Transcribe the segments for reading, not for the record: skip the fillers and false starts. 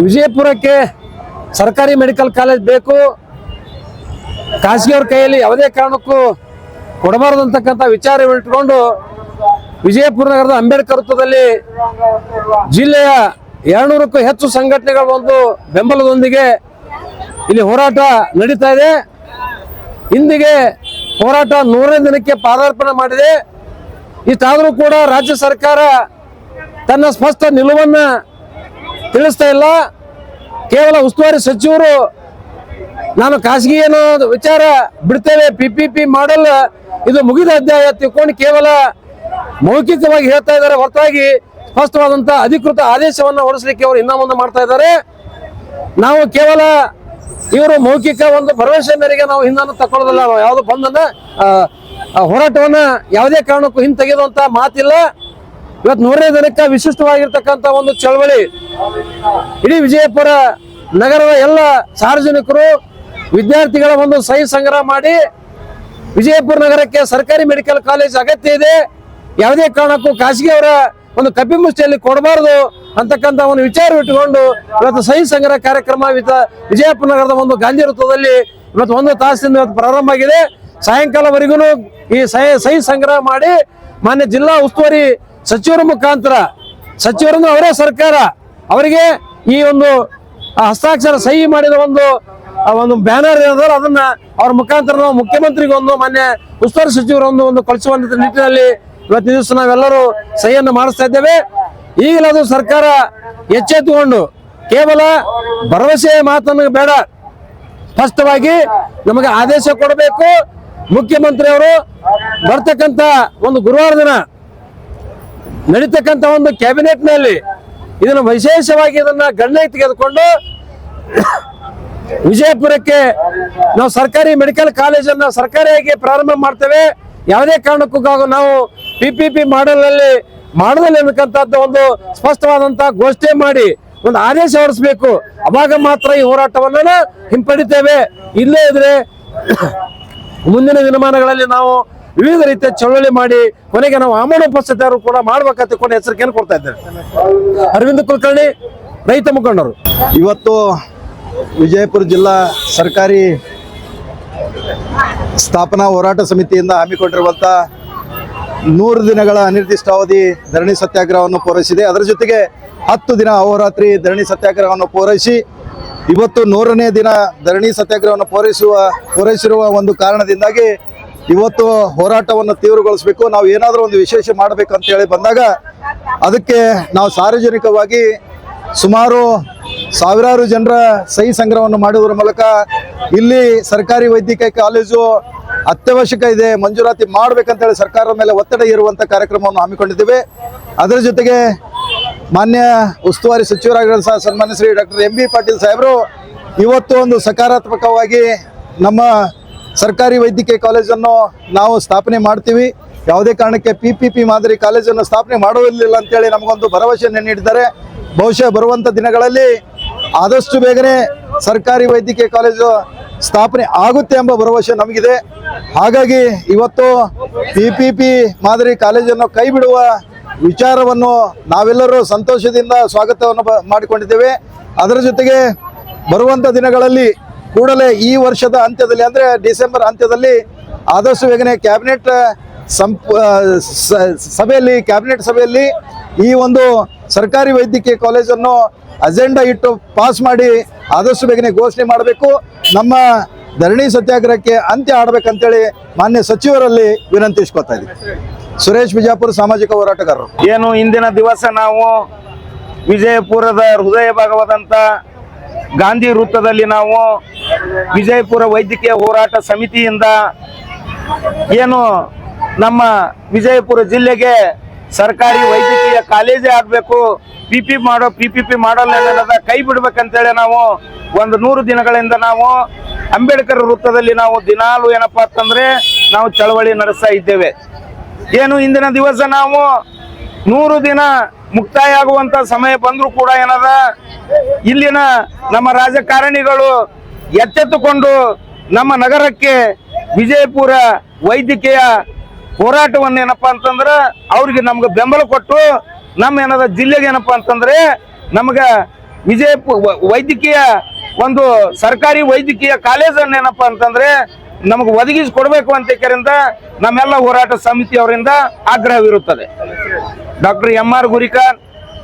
ವಿಜಯಪುರಕ್ಕೆ ಸರ್ಕಾರಿ medical college ಬೇಕು, ಖಾಸಗಿಯವ್ರ ಕೈಯಲ್ಲಿ ಯಾವುದೇ ಕಾರಣಕ್ಕೂ ಕೊಡಬಾರದು ಅಂತಕ್ಕಂಥ ವಿಚಾರ ಇಟ್ಕೊಂಡು ವಿಜಯಪುರ ನಗರದ ಅಂಬೇಡ್ಕರ್ ವೃತ್ತದಲ್ಲಿ ಜಿಲ್ಲೆಯ 200ಕ್ಕೂ ಹೆಚ್ಚು ಸಂಘಟನೆಗಳ ಒಂದು ಬೆಂಬಲದೊಂದಿಗೆ ಇಲ್ಲಿ ಹೋರಾಟ ನಡೀತಾ ಇದೆ. ಇಂದಿಗೆ ಹೋರಾಟ 100ನೇ ದಿನಕ್ಕೆ ಪಾದಾರ್ಪಣೆ ಮಾಡಿದೆ. ಇಷ್ಟಾದರೂ ಕೂಡ ರಾಜ್ಯ ಸರ್ಕಾರ ತನ್ನ ಸ್ಪಷ್ಟ ನಿಲುವನ್ನ ತಿಳಿಸ್ತಾ ಇಲ್ಲ. ಕೇವಲ ಉಸ್ತುವಾರಿ ಸಚಿವರು ನಾನು ಖಾಸಗಿ ಏನೋ ವಿಚಾರ ಬಿಡ್ತೇವೆ, PPP ಮಾಡಲ್ ಇದು ಮುಗಿದ ಅಧ್ಯಾಯ ತಿಳ್ಕೊಂಡು ಕೇವಲ ಮೌಖಿಕವಾಗಿ ಹೇಳ್ತಾ ಇದ್ದಾರೆ ಹೊರತಾಗಿ ಸ್ಪಷ್ಟವಾದಂತ ಅಧಿಕೃತ ಆದೇಶವನ್ನ ಹೊರಡಿಸಲಿಕ್ಕೆ ಅವರು ಇನ್ನ ಮುಂದೆ ಮಾಡ್ತಾ ಇದ್ದಾರೆ. ನಾವು ಕೇವಲ ಇವರು ಮೌಖಿಕ ಒಂದು ಭರವಸೆ ಮೇರೆಗೆ ನಾವು ಹಿಂದನ್ನು ತಕೊಳ್ಳೋದಿಲ್ಲ. ನಾವು ಯಾವುದು ಬಂದನ್ನ ಹೋರಾಟವನ್ನ ಯಾವುದೇ ಕಾರಣಕ್ಕೂ ಹಿಂತೆಗೆದುವಂತ ಮಾತಿಲ್ಲ. ಇವತ್ತು 100ನೇ ದಿನಕ್ಕೆ ವಿಶಿಷ್ಟವಾಗಿರ್ತಕ್ಕಂಥ ಒಂದು ಚಳವಳಿ ಇಡೀ ವಿಜಯಪುರ ನಗರದ ಎಲ್ಲ ಸಾರ್ವಜನಿಕರು ವಿದ್ಯಾರ್ಥಿಗಳ ಒಂದು ಸಹಿ ಸಂಗ್ರಹ ಮಾಡಿ ವಿಜಯಪುರ ನಗರಕ್ಕೆ ಸರ್ಕಾರಿ ಮೆಡಿಕಲ್ ಕಾಲೇಜ್ ಅಗತ್ಯ ಇದೆ, ಯಾವುದೇ ಕಾರಣಕ್ಕೂ ಖಾಸಗಿ ಅವರ ಒಂದು ಕಪಿಮುಷ್ಟಿಯಲ್ಲಿ ಕೊಡಬಾರದು ಅಂತಕ್ಕಂಥ ಒಂದು ವಿಚಾರ ಇಟ್ಟುಕೊಂಡು ಇವತ್ತು ಸಹಿ ಸಂಗ್ರಹ ಕಾರ್ಯಕ್ರಮ ವಿಜಯಪುರ ನಗರದ ಒಂದು ಗಾಂಧಿ ವೃತ್ತದಲ್ಲಿ ಇವತ್ತು 1 ತಾಸಿನಿಂದ ಇವತ್ತು ಪ್ರಾರಂಭ ಆಗಿದೆ. ಸಾಯಂಕಾಲವರೆಗೂ ಈ ಸಹಿ ಸಂಗ್ರಹ ಮಾಡಿ ಮಾನ್ಯ ಜಿಲ್ಲಾ ಉಸ್ತುವಾರಿ ಸಚಿವರ ಮುಖಾಂತರ, ಸಚಿವರನ್ನು ಅವರೇ ಸರ್ಕಾರ ಅವರಿಗೆ ಈ ಒಂದು ಹಸ್ತಾಕ್ಷರ ಸಹಿ ಮಾಡಿದ ಒಂದು ಬ್ಯಾನರ್ ಏನಾದ್ರು ಅದನ್ನ ಅವ್ರ ಮುಖಾಂತರ ನಾವು ಮುಖ್ಯಮಂತ್ರಿಗೆ ಒಂದು ಮಾನ್ಯ ಉಸ್ತುವಾರಿ ಸಚಿವರೊಂದು ಕಳಿಸುವಂತ ನಿಟ್ಟಿನಲ್ಲಿ ಇವತ್ತು ದಿವಸ ನಾವೆಲ್ಲರೂ ಸಹಿಯನ್ನು ಮಾಡಿಸ್ತಾ ಇದ್ದೇವೆ. ಈಗಲೂ ಅದು ಸರ್ಕಾರ ಎಚ್ಚೆತ್ತುಕೊಂಡು ಕೇವಲ ಭರವಸೆ ಮಾತನ್ನು ಬೇಡ, ಸ್ಪಷ್ಟವಾಗಿ ನಮಗೆ ಆದೇಶ ಕೊಡಬೇಕು. ಮುಖ್ಯಮಂತ್ರಿ ಅವರು ಬರ್ತಕ್ಕಂಥ ಒಂದು ಗುರುವಾರ ದಿನ ನಡೀತಕ್ಕಂಥ ಒಂದು ಕ್ಯಾಬಿನೆಟ್ ನಲ್ಲಿ ಇದನ್ನು ವಿಶೇಷವಾಗಿ ಇದನ್ನ ಗಣನೆಗೆ ತೆಗೆದುಕೊಂಡು ವಿಜಯಪುರಕ್ಕೆ ನಾವು ಸರ್ಕಾರಿ ಮೆಡಿಕಲ್ ಕಾಲೇಜನ್ನು ಸರ್ಕಾರಿಯಾಗಿ ಪ್ರಾರಂಭ ಮಾಡ್ತೇವೆ, ಯಾವುದೇ ಕಾರಣಕ್ಕೂ ನಾವು PPP ಮಾಡಲ್ ಅಲ್ಲಿ ಮಾಡದಲ್ಲಿ ಅನ್ನತಕ್ಕಂಥದ್ದು ಒಂದು ಸ್ಪಷ್ಟವಾದಂತ ಘೋಷಣೆ ಮಾಡಿ ಒಂದು ಆದೇಶ ಹೊರಡಿಸಬೇಕು. ಅವಾಗ ಮಾತ್ರ ಈ ಹೋರಾಟವನ್ನ ಹಿಂಪಡಿತೇವೆ. ಇಲ್ಲೇ ಇದ್ರೆ ಮುಂದಿನ ದಿನಮಾನಗಳಲ್ಲಿ ನಾವು ವಿವಿಧ ರೀತಿಯ ಚಳವಳಿ ಮಾಡಿ ಕೊನೆಗೆ ನಾವು ಆಮರಣ ಉಪಸ್ಥಿತರು ಕೂಡ ಮಾಡ್ಬೇಕಂತ ತಿಳ್ಕೊಂಡು ಎಚ್ಚರಿಕೆಯನ್ನು ಕೊಡ್ತಾ ಇದ್ದೇವೆ. ಅರವಿಂದ್ ಕುಲಕರ್ಣಿ, ರೈತ ಮುಖಂಡರು. ಇವತ್ತು ವಿಜಯಪುರ ಜಿಲ್ಲಾ ಸರ್ಕಾರಿ ಸ್ಥಾಪನಾ ಹೋರಾಟ ಸಮಿತಿಯಿಂದ ಹಮ್ಮಿಕೊಂಡಿರುವಂಥ 100 ದಿನಗಳ ಅನಿರ್ದಿಷ್ಟಾವಧಿ ಧರಣಿ ಸತ್ಯಾಗ್ರಹವನ್ನು ಪೂರೈಸಿದೆ. ಅದರ ಜೊತೆಗೆ 10 ದಿನ ಅಹೋರಾತ್ರಿ ಧರಣಿ ಸತ್ಯಾಗ್ರಹವನ್ನು ಪೂರೈಸಿ ಇವತ್ತು 100ನೇ ದಿನ ಧರಣಿ ಸತ್ಯಾಗ್ರಹವನ್ನು ಪೂರೈಸಿರುವ ಒಂದು ಕಾರಣದಿಂದಾಗಿ ಇವತ್ತು ಹೋರಾಟವನ್ನು ತೀವ್ರಗೊಳಿಸಬೇಕು, ನಾವು ಏನಾದರೂ ಒಂದು ವಿಶೇಷ ಮಾಡಬೇಕು ಅಂತ ಹೇಳಿ ಬಂದಾಗ ಅದಕ್ಕೆ ನಾವು ಸಾರ್ವಜನಿಕವಾಗಿ ಸುಮಾರು ಸಾವಿರಾರು ಜನರ ಸಹಿ ಸಂಗ್ರಹವನ್ನು ಮಾಡುವುದರ ಮೂಲಕ ಇಲ್ಲಿ ಸರ್ಕಾರಿ ವೈದ್ಯಕೀಯ ಕಾಲೇಜು ಅತ್ಯವಶ್ಯಕ ಇದೆ, ಮಂಜೂರಾತಿ ಮಾಡಬೇಕಂತೇಳಿ ಸರ್ಕಾರದ ಮೇಲೆ ಒತ್ತಡ ಇರುವಂಥ ಕಾರ್ಯಕ್ರಮವನ್ನು ಹಮ್ಮಿಕೊಂಡಿದ್ದೇವೆ. ಅದರ ಜೊತೆಗೆ ಮಾನ್ಯ ಉಸ್ತುವಾರಿ ಸಚಿವರಾಗಿರುವ ಸನ್ಮಾನ್ಯ ಶ್ರೀ ಡಾಕ್ಟರ್ MB ಪಾಟೀಲ್ ಸಾಹೇಬರು ಇವತ್ತು ಒಂದು ಸಕಾರಾತ್ಮಕವಾಗಿ ನಮ್ಮ ಸರ್ಕಾರಿ ವೈದ್ಯಕೀಯ ಕಾಲೇಜನ್ನು ನಾವು ಸ್ಥಾಪನೆ ಮಾಡ್ತೀವಿ, ಯಾವುದೇ ಕಾರಣಕ್ಕೆ PPP ಮಾದರಿ ಕಾಲೇಜನ್ನು ಸ್ಥಾಪನೆ ಮಾಡುವುದಿಲ್ಲ ಅಂತೇಳಿ ನಮಗೊಂದು ಭರವಸೆಯನ್ನು ನೀಡಿದ್ದಾರೆ. ಬಹುಶಃ ಬರುವಂಥ ದಿನಗಳಲ್ಲಿ ಆದಷ್ಟು ಬೇಗನೆ ಸರ್ಕಾರಿ ವೈದ್ಯಕೀಯ ಕಾಲೇಜು ಸ್ಥಾಪನೆ ಆಗುತ್ತೆ ಎಂಬ ಭರವಸೆ ನಮಗಿದೆ. ಹಾಗಾಗಿ ಇವತ್ತು PPP ಮಾದರಿ ಕಾಲೇಜನ್ನು ಕೈ ಬಿಡುವ ವಿಚಾರವನ್ನು ನಾವೆಲ್ಲರೂ ಸಂತೋಷದಿಂದ ಸ್ವಾಗತವನ್ನು ಮಾಡಿಕೊಂಡಿದ್ದೇವೆ. ಅದರ ಜೊತೆಗೆ ಬರುವಂಥ ದಿನಗಳಲ್ಲಿ ಕೂಡಲೇ ಈ ವರ್ಷದ ಅಂತ್ಯದಲ್ಲಿ ಅಂದರೆ ಡಿಸೆಂಬರ್ ಅಂತ್ಯದಲ್ಲಿ ಆದಷ್ಟು ಬೇಗನೆ ಕ್ಯಾಬಿನೆಟ್ ಸಭೆಯಲ್ಲಿ ಈ ಒಂದು ಸರ್ಕಾರಿ ವೈದ್ಯಕೀಯ ಕಾಲೇಜನ್ನು ಅಜೆಂಡಾ ಇಟ್ಟು ಪಾಸ್ ಮಾಡಿ ಆದಷ್ಟು ಬೇಗನೆ ಘೋಷಣೆ ಮಾಡಬೇಕು. ನಮ್ಮ ಧರಣಿ ಸತ್ಯಾಗ್ರಹಕ್ಕೆ ಅಂತ್ಯ ಆಡಬೇಕಂತೇಳಿ ಮಾನ್ಯ ಸಚಿವರಲ್ಲಿ ವಿನಂತಿಸ್ಕೊತಾ ಇದ್ದೀವಿ. ಸುರೇಶ್ ಬಿಜಾಪುರ, ಸಾಮಾಜಿಕ ಹೋರಾಟಗಾರರು. ಏನು ಇಂದಿನ ದಿವಸ ನಾವು ವಿಜಯಪುರದ ಹೃದಯ ಭಾಗವಾದಂಥ ಗಾಂಧಿ ವೃತ್ತದಲ್ಲಿ ನಾವು ವಿಜಯಪುರ ವೈದ್ಯಕೀಯ ಹೋರಾಟ ಸಮಿತಿಯಿಂದ ಏನು ನಮ್ಮ ವಿಜಯಪುರ ಜಿಲ್ಲೆಗೆ ಸರ್ಕಾರಿ ವೈದ್ಯಕೀಯ ಕಾಲೇಜೇ ಆಗಬೇಕು, PPP ಮಾಡಲ್ ಕೈ ಬಿಡ್ಬೇಕಂತೇಳಿ ನಾವು ಒಂದು 100 ದಿನಗಳಿಂದ ನಾವು ಅಂಬೇಡ್ಕರ್ ವೃತ್ತದಲ್ಲಿ ನಾವು ದಿನಾಲು ಏನಪ್ಪಾ ಅಂತಂದ್ರೆ ನಾವು ಚಳವಳಿ ನಡೆಸ್ತಾ ಇದ್ದೇವೆ. ಏನು ಇಂದಿನ ದಿವಸ ನಾವು 100 ದಿನ ಮುಕ್ತಾಯ ಆಗುವಂತ ಸಮಯ ಬಂದರೂ ಕೂಡ ಏನದ ಇಲ್ಲಿನ ನಮ್ಮ ರಾಜಕಾರಣಿಗಳು ಎಚ್ಚೆತ್ತುಕೊಂಡು ನಮ್ಮ ನಗರಕ್ಕೆ ವಿಜಯಪುರ ವೈದ್ಯಕೀಯ ಹೋರಾಟವನ್ನು ಏನಪ್ಪಾ ಅಂತಂದ್ರೆ ಅವ್ರಿಗೆ ನಮ್ಗೆ ಬೆಂಬಲ ಕೊಟ್ಟು ನಮ್ಮ ಏನದ ಜಿಲ್ಲೆಗೆ ಏನಪ್ಪಾ ಅಂತಂದ್ರೆ ನಮ್ಗೆ ವಿಜಯಪುರ ವೈದ್ಯಕೀಯ ಒಂದು ಸರ್ಕಾರಿ ವೈದ್ಯಕೀಯ ಕಾಲೇಜನ್ನು ಏನಪ್ಪಾ ಅಂತಂದ್ರೆ ನಮಗೆ ಒದಗಿಸಿ ಕೊಡಬೇಕು ಅಂತ ಕರೆಯಿಂದ ನಮ್ಮೆಲ್ಲ ಹೋರಾಟ ಸಮಿತಿಯವರಿಂದ ಆಗ್ರಹವಿರುತ್ತದೆ. ಡಾಕ್ಟರ್ MR ಗುರಿಕಾರ್,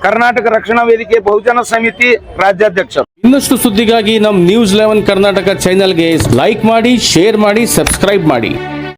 ಕರ್ನಾಟಕ ರಕ್ಷಣಾ ವೇದಿಕೆ ಬಹುಜನ ಸಮಿತಿ ರಾಜ್ಯಾಧ್ಯಕ್ಷರು. ಇನ್ನಷ್ಟು ಸುದ್ದಿಗಾಗಿ ನಮ್ಮ ನ್ಯೂಸ್ 11 ಕರ್ನಾಟಕ ಚಾನೆಲ್ಗೆ ಲೈಕ್ ಮಾಡಿ, ಶೇರ್ ಮಾಡಿ, ಸಬ್ಸ್ಕ್ರೈಬ್ ಮಾಡಿ.